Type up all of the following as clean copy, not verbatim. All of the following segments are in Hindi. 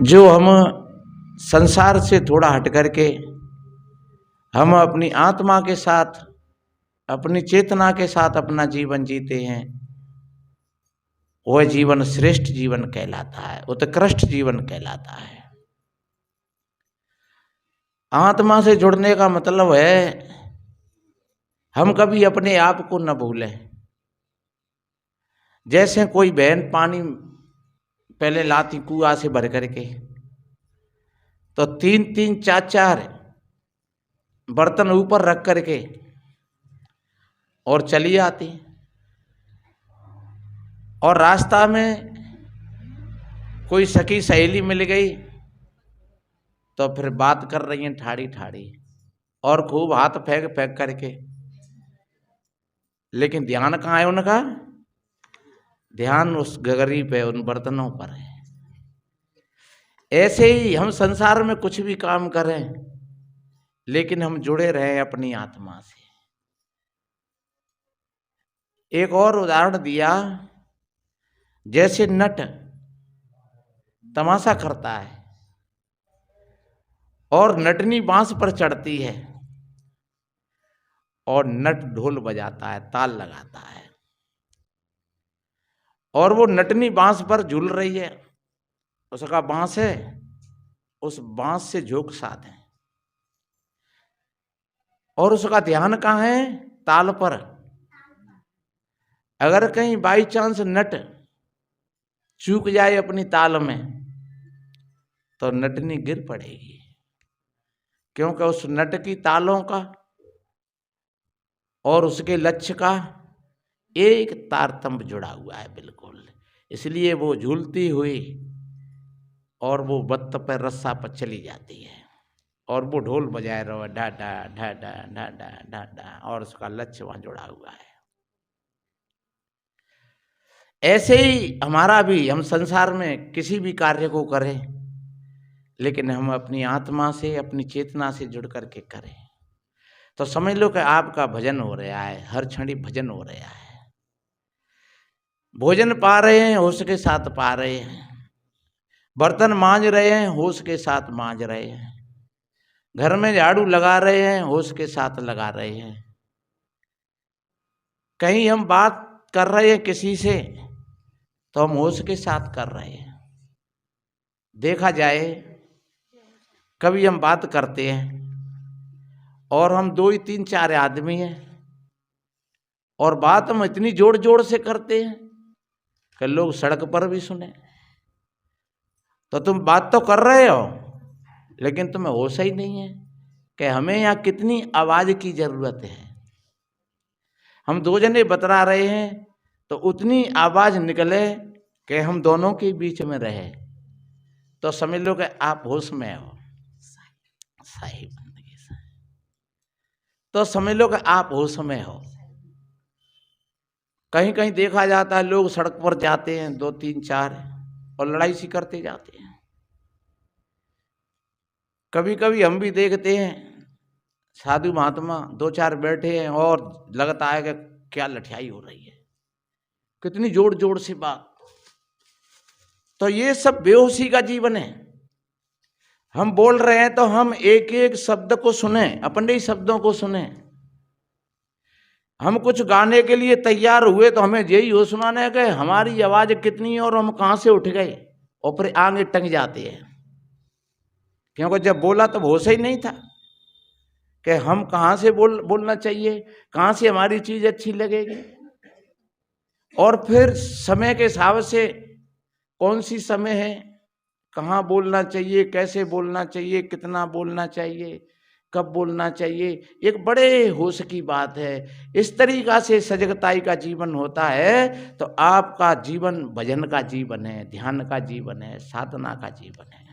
जो हम संसार से थोड़ा हट करके हम अपनी आत्मा के साथ, अपनी चेतना के साथ अपना जीवन जीते हैं, वह जीवन श्रेष्ठ जीवन कहलाता है, उत्कृष्ट जीवन कहलाता है। आत्मा से जुड़ने का मतलब है हम कभी अपने आप को न भूलें। जैसे कोई बहन पानी पहले लाती कुआं से भर करके, तो 3-3 4-4 बर्तन ऊपर रख करके और चली आती, और रास्ता में कोई सखी सहेली मिल गई तो फिर बात कर रही हैं ठाड़ी ठाड़ी और खूब हाथ फेंक फेंक करके, लेकिन ध्यान कहाँ है उनका? ध्यान उस गगरी पे, उन बर्तनों पर है। ऐसे ही हम संसार में कुछ भी काम करें, लेकिन हम जुड़े रहें अपनी आत्मा से। एक और उदाहरण दिया, जैसे नट तमाशा करता है और नटनी बांस पर चढ़ती है और नट ढोल बजाता है, ताल लगाता है, और वो नटनी बांस पर झूल रही है, उसका बांस है, उस बांस से झोंक साध है, और उसका ध्यान कहाँ है? ताल पर। अगर कहीं बाई चांस नट चूक जाए अपनी ताल में तो नटनी गिर पड़ेगी, क्योंकि उस नट की तालों का और उसके लक्ष्य का एक तारतम्य जुड़ा हुआ है बिल्कुल। इसलिए वो झूलती हुई और वो बत्त पर रस्सा पर चली जाती है और वो ढोल बजाए रहो, ढा ढा ढा ढा ढा ढा ढा ढा, और उसका लक्ष्य वहां जुड़ा हुआ है। ऐसे ही हमारा भी, हम संसार में किसी भी कार्य को करें, लेकिन हम अपनी आत्मा से, अपनी चेतना से जुड़ करके करें, तो समझ लो कि आपका भजन हो रहा है, हर क्षण भजन हो रहा है। भोजन पा रहे हैं, होश के साथ पा रहे हैं। बर्तन मांज रहे हैं, होश के साथ मांज रहे हैं। घर में झाड़ू लगा रहे हैं, होश के साथ लगा रहे हैं। कहीं हम बात कर रहे हैं किसी से, तो हम होश के साथ कर रहे हैं। देखा जाए, कभी हम बात करते हैं और हम 2-3-4 आदमी हैं, और बात हम इतनी जोर जोर से करते हैं कि लोग सड़क पर भी सुने। तो तुम बात तो कर रहे हो, लेकिन तुम्हें होश ही नहीं है कि हमें यहाँ कितनी आवाज की जरूरत है। हम 2 जने बतरा रहे हैं तो उतनी आवाज निकले कि हम दोनों के बीच में रहे, तो समझ लो कि आप होश में हो। सही बंदगी से, तो समझ लो कि आप होश में हो। कहीं कहीं देखा जाता है, लोग सड़क पर जाते हैं 2-3-4 और लड़ाई सी करते जाते हैं। कभी कभी हम भी देखते हैं, साधु महात्मा 2-4 बैठे हैं और लगता है कि क्या लठियाई हो रही है, कितनी जोर जोर से बात। तो ये सब बेहोशी का जीवन है। हम बोल रहे हैं तो हम एक एक शब्द को सुने, अपने ही शब्दों को सुने। हम कुछ गाने के लिए तैयार हुए तो हमें यही हो सुनाना है कि हमारी आवाज कितनी है और हम कहां से उठ गए, और फिर आगे टंग जाते हैं। क्योंकि जब बोला तो होश ही नहीं था कि हम कहां से बोलना चाहिए, कहां से हमारी चीज अच्छी लगेगी। और फिर समय के हिसाब से कौन सी समय है, कहाँ बोलना चाहिए, कैसे बोलना चाहिए, कितना बोलना चाहिए, कब बोलना चाहिए, एक बड़े होश की बात है। इस तरीका से सजगताई का जीवन होता है तो आपका जीवन भजन का जीवन है, ध्यान का जीवन है, साधना का जीवन है।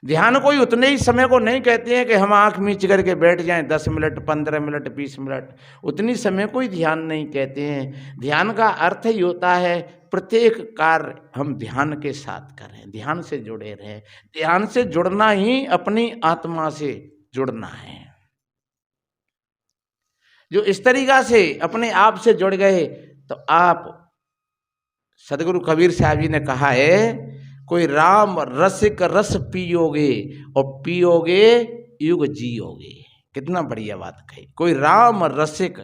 ध्यान कोई उतने ही समय को नहीं कहते हैं कि हम आंख मीच करके बैठ जाएं 10 मिनट, 15 मिनट, 20 मिनट, उतनी समय कोई ध्यान नहीं कहते हैं। ध्यान का अर्थ ही होता है प्रत्येक कार्य हम ध्यान के साथ करें, ध्यान से जुड़े रहें। ध्यान से जुड़ना ही अपनी आत्मा से जुड़ना है। जो इस तरीका से अपने आप से जुड़ गए तो आप, सदगुरु कबीर साहब जी ने कहा है, कोई राम रसिक रस पियोगे और पियोगे युग जियोगे। कितना बढ़िया बात कही। कोई राम रसिक,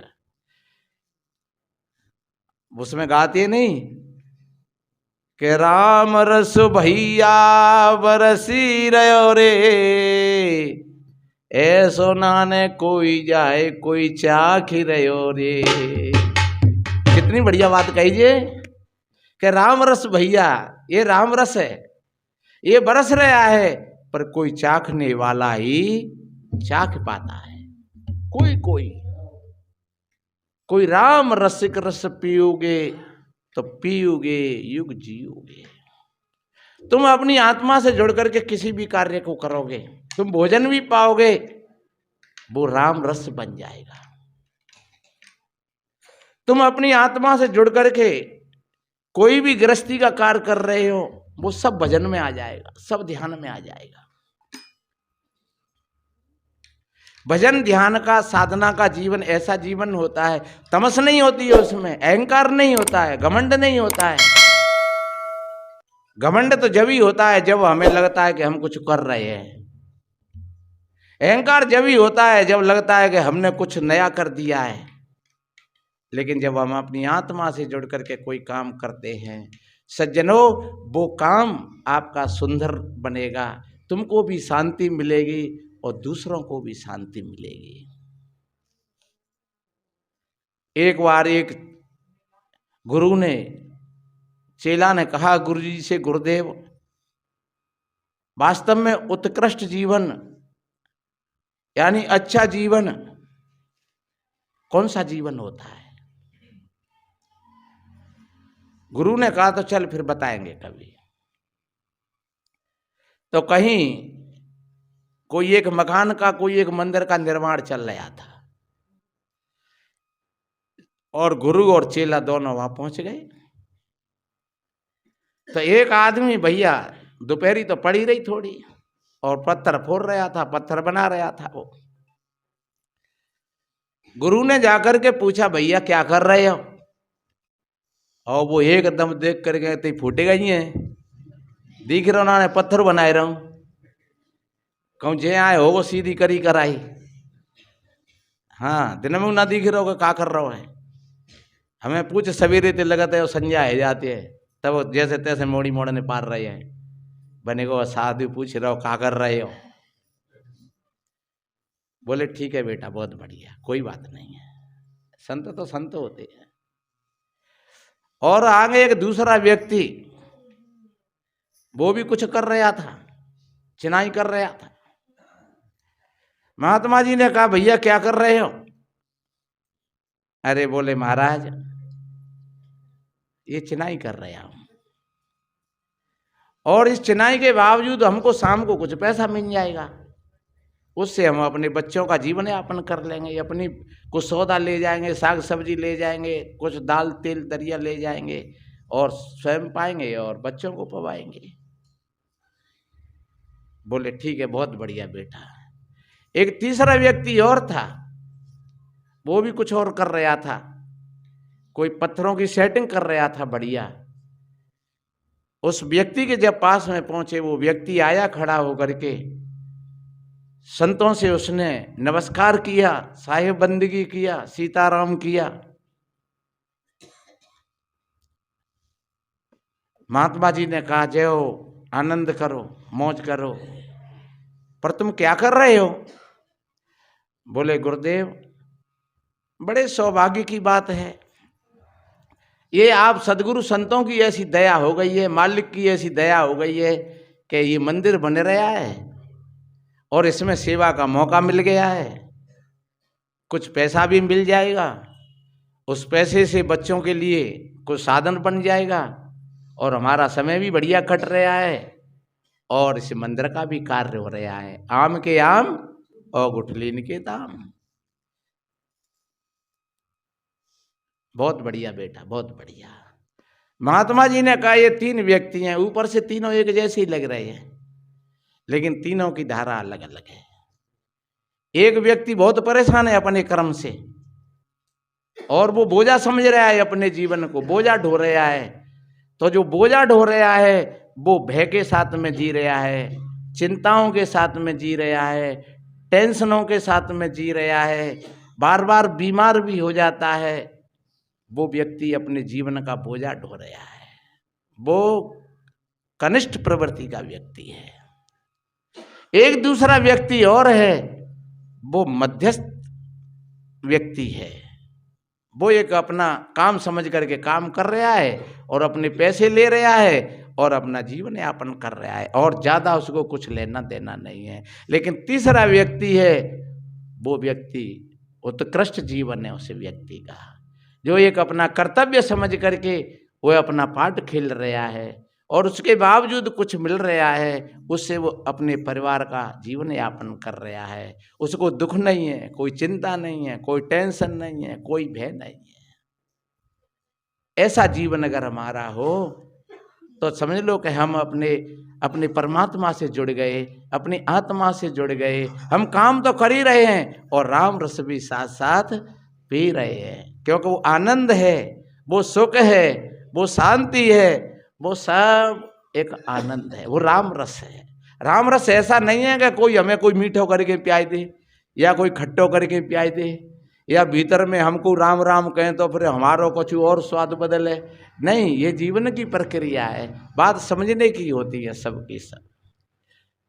उसमें गाते नहीं कि राम रस भैया बरसी रहो रे, ऐसो नाने कोई जाए कोई चाखी रहो रे। कितनी बढ़िया बात कहीजिए कि राम रस भैया, ये राम रस है, ये बरस रहा है, पर कोई चाखने वाला ही चाख पाता है। कोई राम रसिक रस पियोगे तो पियोगे युग जियोगे। तुम अपनी आत्मा से जुड़ करके किसी भी कार्य को करोगे, तुम भोजन भी पाओगे, वो राम रस बन जाएगा। तुम अपनी आत्मा से जुड़ करके कोई भी गृहस्थी का कार्य कर रहे हो, वो सब भजन में आ जाएगा, सब ध्यान में आ जाएगा। भजन ध्यान का साधना का जीवन ऐसा जीवन होता है, तमस नहीं होती है उसमें, अहंकार नहीं होता है, घमंड नहीं होता है। घमंड तो जब ही होता है जब हमें लगता है कि हम कुछ कर रहे हैं। अहंकार जब ही होता है जब लगता है कि हमने कुछ नया कर दिया है। लेकिन जब हम अपनी आत्मा से जुड़ करके कोई काम करते हैं सज्जनों, वो काम आपका सुंदर बनेगा, तुमको भी शांति मिलेगी और दूसरों को भी शांति मिलेगी। एक बार एक गुरु ने, चेला ने कहा गुरु जी से, गुरुदेव वास्तव में उत्कृष्ट जीवन यानी अच्छा जीवन कौन सा जीवन होता है? गुरु ने कहा तो चल फिर बताएंगे कभी। तो कहीं कोई एक मकान का, कोई एक मंदिर का निर्माण चल रहा था और गुरु और चेला दोनों वहां पहुंच गए। तो एक आदमी भैया, दोपहरी तो पड़ी रही थोड़ी, और पत्थर फोड़ रहा था, पत्थर बना रहा था वो। गुरु ने जाकर के पूछा भैया क्या कर रहे हो? और वो एकदम देख कर गए तो फूटे गई हैं, दिख रहा उन्होंने पत्थर बनाए रहा हूं। कहूँ जे आए हो वो सीधी करी कराई। हाँ दिन में ना दिख रहा होगा क्या कर रहा है। हमें पूछ सवेरे ते लगाते हो संज्ञा है जाती है, तब जैसे तैसे मोड़ी मोड़ने पार रहे हैं। बने को साधु पूछ रहे हो क्या कर रहे हो? बोले ठीक है बेटा, बहुत बढ़िया, कोई बात नहीं है, संत तो संत होते हैं। और आगे एक दूसरा व्यक्ति, वो भी कुछ कर रहा था, चिनाई कर रहा था। महात्मा जी ने कहा भैया क्या कर रहे हो? अरे बोले महाराज ये चिनाई कर रहा हूं, और इस चिनाई के बावजूद हमको शाम को कुछ पैसा मिल जाएगा, उससे हम अपने बच्चों का जीवन यापन कर लेंगे, अपनी कुछ सौदा ले जाएंगे, साग सब्जी ले जाएंगे, कुछ दाल तेल दरिया ले जाएंगे और स्वयं पाएंगे और बच्चों को पवाएंगे। बोले ठीक है, बहुत बढ़िया बेटा। एक तीसरा व्यक्ति और था, वो भी कुछ और कर रहा था, कोई पत्थरों की सेटिंग कर रहा था बढ़िया। उस व्यक्ति के जब पास में पहुंचे, वो व्यक्ति आया खड़ा होकर के, संतों से उसने नमस्कार किया, साहिब बंदगी किया, सीताराम किया। महात्मा जी ने कहा जय हो, आनंद करो, मौज करो, पर तुम क्या कर रहे हो? बोले गुरुदेव बड़े सौभाग्य की बात है, ये आप सदगुरु संतों की ऐसी दया हो गई है, मालिक की ऐसी दया हो गई है कि ये मंदिर बन रहा है और इसमें सेवा का मौका मिल गया है, कुछ पैसा भी मिल जाएगा, उस पैसे से बच्चों के लिए कुछ साधन बन जाएगा और हमारा समय भी बढ़िया कट रहा है और इस मंदिर का भी कार्य हो रहा है। आम के आम और गुठलीन के दाम। बहुत बढ़िया बेटा, बहुत बढ़िया। महात्मा जी ने कहा ये तीन व्यक्ति हैं, ऊपर से तीनों एक जैसे ही लग रहे हैं, लेकिन तीनों की धारा अलग अलग है। एक व्यक्ति बहुत परेशान है अपने कर्म से और वो बोझा समझ रहा है, अपने जीवन को बोझा ढो रहा है। तो जो बोझा ढो रहा है वो भय के साथ में जी रहा है, चिंताओं के साथ में जी रहा है, टेंशनों के साथ में जी रहा है, बार बार बीमार भी हो जाता है, वो व्यक्ति अपने जीवन का बोझा ढो रहा है। वो कनिष्ठ प्रवृत्ति का व्यक्ति है। एक दूसरा व्यक्ति और है, वो मध्यस्थ व्यक्ति है। वो एक अपना काम समझ करके काम कर रहा है और अपने पैसे ले रहा है और अपना जीवन यापन कर रहा है और ज़्यादा उसको कुछ लेना देना नहीं है। लेकिन तीसरा व्यक्ति है, वो व्यक्ति उत्कृष्ट जीवन है उस व्यक्ति का, जो एक अपना कर्तव्य समझ करके वो अपना पाठ खेल रहा है और उसके बावजूद कुछ मिल रहा है, उससे वो अपने परिवार का जीवन यापन कर रहा है। उसको दुख नहीं है, कोई चिंता नहीं है, कोई टेंशन नहीं है, कोई भय नहीं है। ऐसा जीवन अगर हमारा हो तो समझ लो कि हम अपने परमात्मा से जुड़ गए, अपनी आत्मा से जुड़ गए। हम काम तो कर ही रहे हैं और राम रस भी साथ साथ पी रहे हैं, क्योंकि वो आनंद है, वो सुख है, वो शांति है, वो सब एक आनंद है, वो राम रस है। राम रस ऐसा नहीं है कि कोई हमें कोई मीठो करके पियाई दे या कोई खट्टो करके पियाई दे या भीतर में हमको राम राम कहें तो फिर हमारो कुछ और स्वाद बदले। नहीं, ये जीवन की प्रक्रिया है, बात समझने की होती है सबकी सब।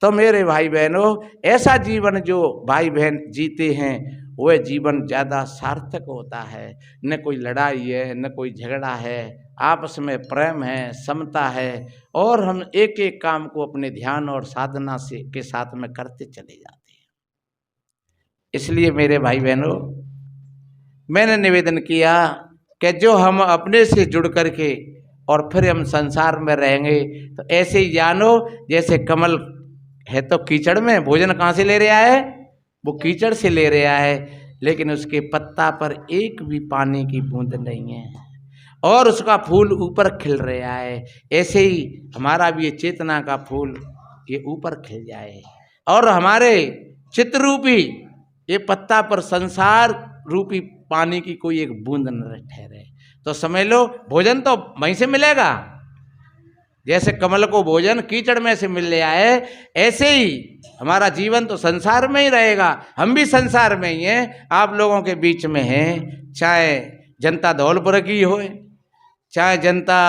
तो मेरे भाई बहनों, ऐसा जीवन जो भाई बहन जीते हैं वह जीवन ज़्यादा सार्थक होता है। न कोई लड़ाई है, न कोई झगड़ा है, आपस में प्रेम है, समता है और हम एक एक काम को अपने ध्यान और साधना से के साथ में करते चले जाते हैं। इसलिए मेरे भाई बहनों, मैंने निवेदन किया कि जो हम अपने से जुड़ करके और फिर हम संसार में रहेंगे तो ऐसे ही जानो जैसे कमल है तो कीचड़ में भोजन कहाँ से ले रहा है, वो कीचड़ से ले रहा है, लेकिन उसके पत्ता पर एक भी पानी की बूंद नहीं है और उसका फूल ऊपर खिल रहा है। ऐसे ही हमारा भी ये चेतना का फूल ये ऊपर खिल जाए और हमारे चित्त रूपी ये पत्ता पर संसार रूपी पानी की कोई एक बूंद न ठहरे। तो समझ लो भोजन तो वहीं से मिलेगा, जैसे कमल को भोजन कीचड़ में से मिल रहा है, ऐसे ही हमारा जीवन तो संसार में ही रहेगा। हम भी संसार में ही हैं, आप लोगों के बीच में हैं, चाहे जनता धौलपुर की होए, चाहे जनता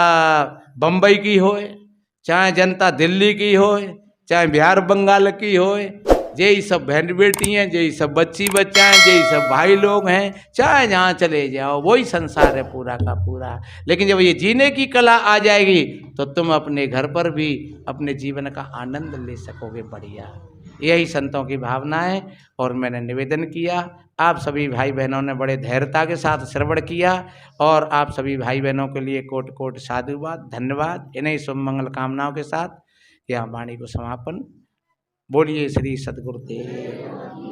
बम्बई की होए, चाहे जनता दिल्ली की होए, चाहे बिहार बंगाल की होए, यही सब बहन बेटी हैं, यही सब बच्ची बच्चा हैं, यही सब भाई लोग हैं, चाहे जहाँ चले जाओ वही संसार है पूरा का पूरा। लेकिन जब ये जीने की कला आ जाएगी तो तुम अपने घर पर भी अपने जीवन का आनंद ले सकोगे बढ़िया। यही संतों की भावना है और मैंने निवेदन किया। आप सभी भाई बहनों ने बड़े धैर्यता के साथ श्रवण किया और आप सभी भाई बहनों के लिए कोट कोट साधुवाद, धन्यवाद। इन्हीं शुभ मंगल कामनाओं के साथ यहाँ वाणी को समापन। बोलिए श्री सद्गुरुदेव।